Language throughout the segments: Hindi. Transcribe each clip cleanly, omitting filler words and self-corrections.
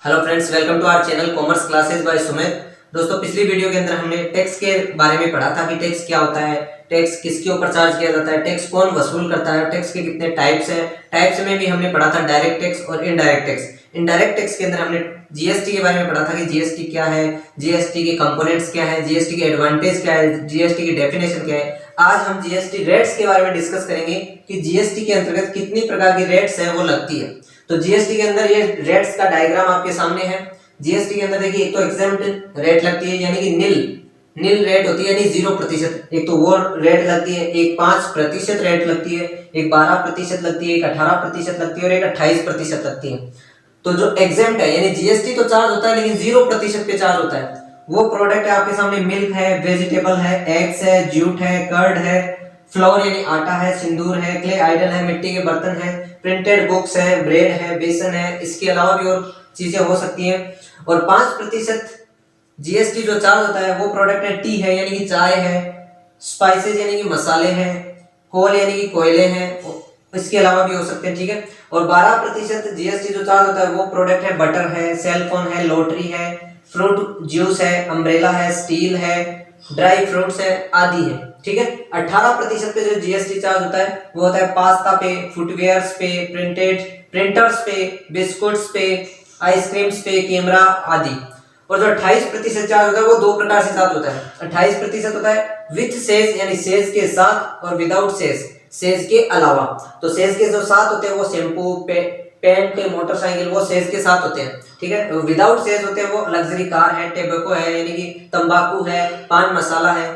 Hello friends, welcome to our channel commerce classes by Sumit. दोस्तों, पिछली वीडियो के अंदर हमने टैक्स के बारे में पढ़ा था कि टैक्स क्या होता है, टैक्स किसके ऊपर चार्ज किया जाता है, टैक्स कौन वसूल करता है, टैक्स के कितने टाइप्स हैं। टाइप्स में भी हमने पढ़ा था डायरेक्ट टैक्स और इनडायरेक्ट टैक्स। इनडायरेक्ट टैक्स के अंदर हमने जीएसटी के बारे में पढ़ा था कि जीएसटी क्या है, जीएसटी के कंपोनेंट्स क्या है, जीएसटी के एडवांटेज क्या है, जीएसटी की डेफिनेशन क्या है। आज हम जीएसटी रेट्स के बारे में डिस्कस करेंगे कि जीएसटी के अंतर्गत कितनी प्रकार की रेट्स है वो लगती है। तो जीएसटी के अंदर ये रेट्स का डायग्राम आपके सामने है। जीएसटी के अंदर देखिए, एक तो एग्जेम्प्ट रेट लगती है यानी कि नील रेट होती है यानी 0%। एक तो वो रेट लगती है, एक 5% रेट लगती है, एक 12% लगती है, एक 18% लगती है और एक 28% लगती है। तो जो एग्जेम्प्ट है यानी जीएसटी तो चार्ज होता है लेकिन 0% पे चार्ज होता है। वो प्रोडक्ट है आपके सामने, मिल्क है, वेजिटेबल है, एग्स है, जूट है, कर्ड है, फ्लोर यानी आटा है, सिंदूर है, क्ले आइडल है, मिट्टी के बर्तन है, प्रिंटेड बुक्स है, ब्रेड है, बेसन है। इसके अलावा भी और चीजें हो सकती हैं। और 5% जीएसटी जो चार्ज होता है वो प्रोडक्ट है टी है यानी कि चाय है, स्पाइसेस यानी कि मसाले हैं, कोल यानी कि कोयले हैं, इसके अलावा भी हो सकते हैं, ठीक है। और 12% जीएसटी जो चार्ज होता है वो प्रोडक्ट है बटर है, सेल फोन है, लॉटरी है, फ्रूट जूस है, अम्ब्रेला है, स्टील है, ड्राई फ्रूट्स है आदि है, ठीक है। 18% पे जो जीएसटी चार्ज होता है वो होता है पास्ता पे, फुटवेयर्स पे, प्रिंटर्स पे, बिस्कुट्स पे, आइसक्रीम्स पे, कैमरा आदि। और जो 28% चार्ज होता है वो दो प्रकार से चार्ज होता है। 28% होता है विथ सेज यानी सेज के साथ, और विदाउट सेज के अलावा। तो सेज के जो साथ होते हैं वो शैम्पू, पेंट, मोटरसाइकिल, वो सेज के साथ होते हैं, ठीक है। विदाउट सेज होते हैं वो लग्जरी कार है, टेबको है यानी कि तंबाकू है, पान मसाला है,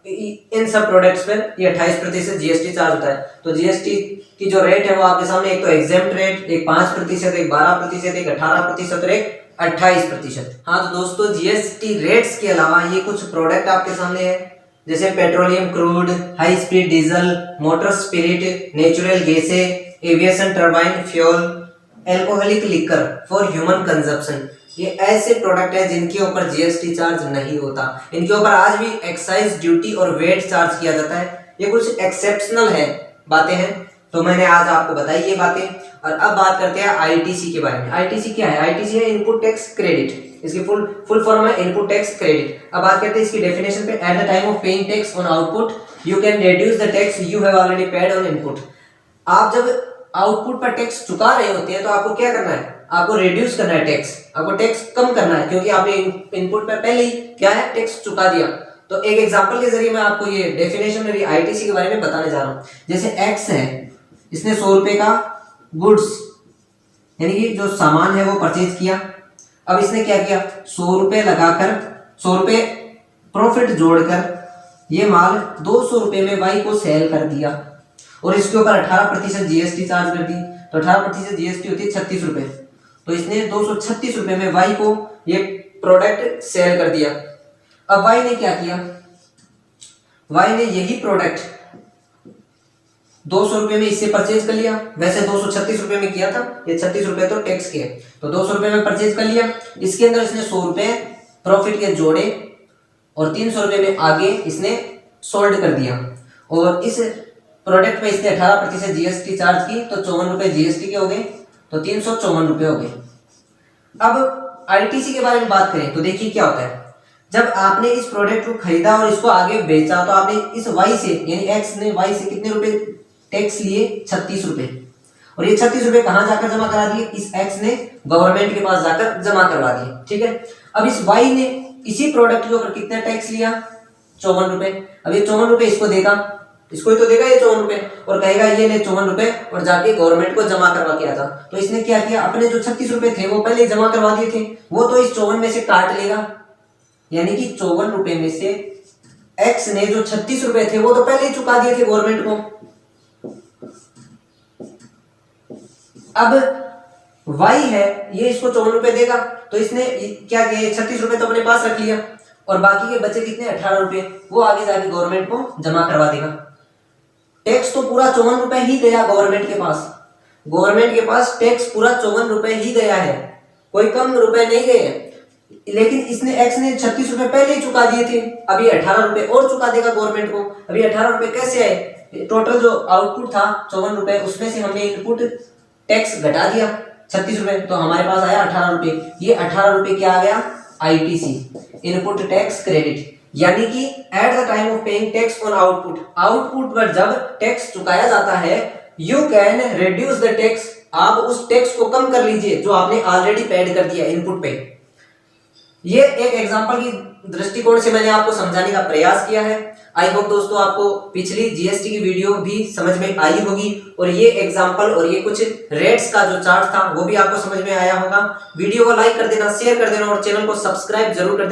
इन सब प्रोडक्ट्स पर ये 28% जीएसटी चार्ज होता है। तो जीएसटी की जो रेट है वो आपके सामने, एक तो एग्जेम्प्ट रेट, एक 5%, एक 12%, एक 18% और एक 28%। हाँ, तो दोस्तों जीएसटी रेट्स के अलावा ये कुछ प्रोडक्ट आपके सामने है, जैसे petroleum crude, high speed diesel, motor spirit, natural gases, aviation turbine fuel, alcoholic liquor for human consumption. ये ऐसे प्रोडक्ट है जिनके ऊपर जीएसटी चार्ज नहीं होता। इनके ऊपर आज भी एक्साइज ड्यूटी और वेट चार्ज किया जाता है। ये कुछ एक्सेप्शनल है बातें हैं, तो मैंने आज आपको बताई ये बातें। और अब बात करते हैं आईटीसी के बारे में। आईटीसी क्या है? आईटीसी है इनपुट टैक्स क्रेडिट। इसकी फुल फॉर्म है इनपुट टैक्स क्रेडिट। अब बात करते हैं इसकी डेफिनेशन पे। At the time of paying tax on output you can reduce the tax you have already paid on input. आप जब आउटपुट पर टैक्स चुका रहे होते हैं तो आपको क्या करना है? आपको रिड्यूस करना है टैक्स, आपको टैक्स कम करना है, क्योंकि आपने इनपुट पर पहले ही क्या है टैक्स चुका दिया। तो एक एग्जांपल के जरिए मैं आपको ये डेफिनेशन मेरी आईटीसी के बारे में बताने जा रहा हूँ। जैसे एक्स है, इसने 100 रुपए का गुड्स यानी कि जो सामान है वो परचेज किया। अब इसने क्या किया? 100 रुपए लगाकर, 100 रुपए प्रॉफिट जोड़कर ये माल 200 रुपए में वाई को सेल कर दिया और इसके ऊपर 18% जीएसटी चार्ज कर दी। तो 18% जीएसटी होती है 36 रुपए। तो इसने 236 रुपए में वाई को ये प्रोडक्ट सेल कर दिया। अब वाई ने क्या किया? वाई ने यही प्रोडक्ट 200 रुपए में इससे परचेज कर लिया। वैसे 236 रुपए में किया था, ये 36 रुपए तो टैक्स के, तो 200 रुपए में परचेज कर लिया। इसके अंदर इसने 100 रुपए प्रॉफिट के जोड़े और 300 रुपए में आगे इसने सोल्ड कर दिया। और इस प्रोडक्ट पे इसने 18% जीएसटी चार्ज की, तो 54 रुपए जीएसटी के हो गए, तो 354 रुपए हो गए। अब आईटीसी के बारे में बात करें तो देखिए क्या होता है। जब आपने इस प्रोडक्ट को खरीदा और इसको आगे बेचा तो आपने इस वाई से यानी एक्स ने वाई से कितने रुपए टैक्स लिए? 36 रुपए। और ये 36 रुपए कहां जाकर जमा करा दिए? इस एक्स ने गवर्नमेंट के पास जाकर जमा करवा दिए, ठीक है। अब इस वाई ने इसी प्रोडक्ट के ऊपर कितना टैक्स लिया? 54 रुपए। अब ये 54 रुपए इसको देगा, इसको ही तो देगा ये 54 रुपए, और कहेगा ये ले 54 रुपए और जाके गवर्नमेंट को जमा करवा के आता। तो इसने क्या किया? अपने जो 36 रुपए थे वो पहले जमा करवा दिए थे, वो तो इस 54 में से काट लेगा, यानी कि 54 रुपए में से एक्स ने जो 36 रुपए थे वो तो पहले ही चुका दिए थे गवर्नमेंट को। अब वाई है, ये इसको 54 रुपए देगा, तो इसने क्या किया? 36 रुपए तो अपने पास रख लिया और बाकी के बचे कितने? 18 रुपए, वो आगे जाके गवर्नमेंट को जमा करवा देगा। टैक्स तो पूरा 54 रुपए ही गया गवर्नमेंट के पास। गवर्नमेंट के पास टैक्स पूरा 54 रुपए ही गया है, कोई कम रुपए नहीं गए। लेकिन इसने एक्स ने 36 रुपए पहले ही चुका दिए थे, अभी 18 रुपए और चुका देगा गवर्नमेंट को। अभी 18 रुपए कैसे आए? टोटल जो आउटपुट था 54 रुपए, उसमें से हमने इनपुट टैक्स घटा दिया, ₹36, तो हमारे पास आया ₹18। ये ₹18 क्या आ गया? ITC, input tax credit. यानी कि at the time of paying tax on output, output पर जब टैक्स चुकाया जाता है, you can reduce the tax, आप उस टैक्स को कम कर लीजिए जो आपने ऑलरेडी पेड कर दिया इनपुट पे। ये एक एग्जांपल की दृष्टिकोण से मैंने आपको समझाने का प्रयास किया है। आई होप दोस्तों आपको पिछली जीएसटी की वीडियो भी समझ में आई होगी और ये एग्जांपल और ये कुछ रेट्स का जो चार्ट था वो भी आपको समझ में आया होगा। वीडियो को लाइक कर देना, शेयर कर देना और चैनल को सब्सक्राइब जरूर कर देना।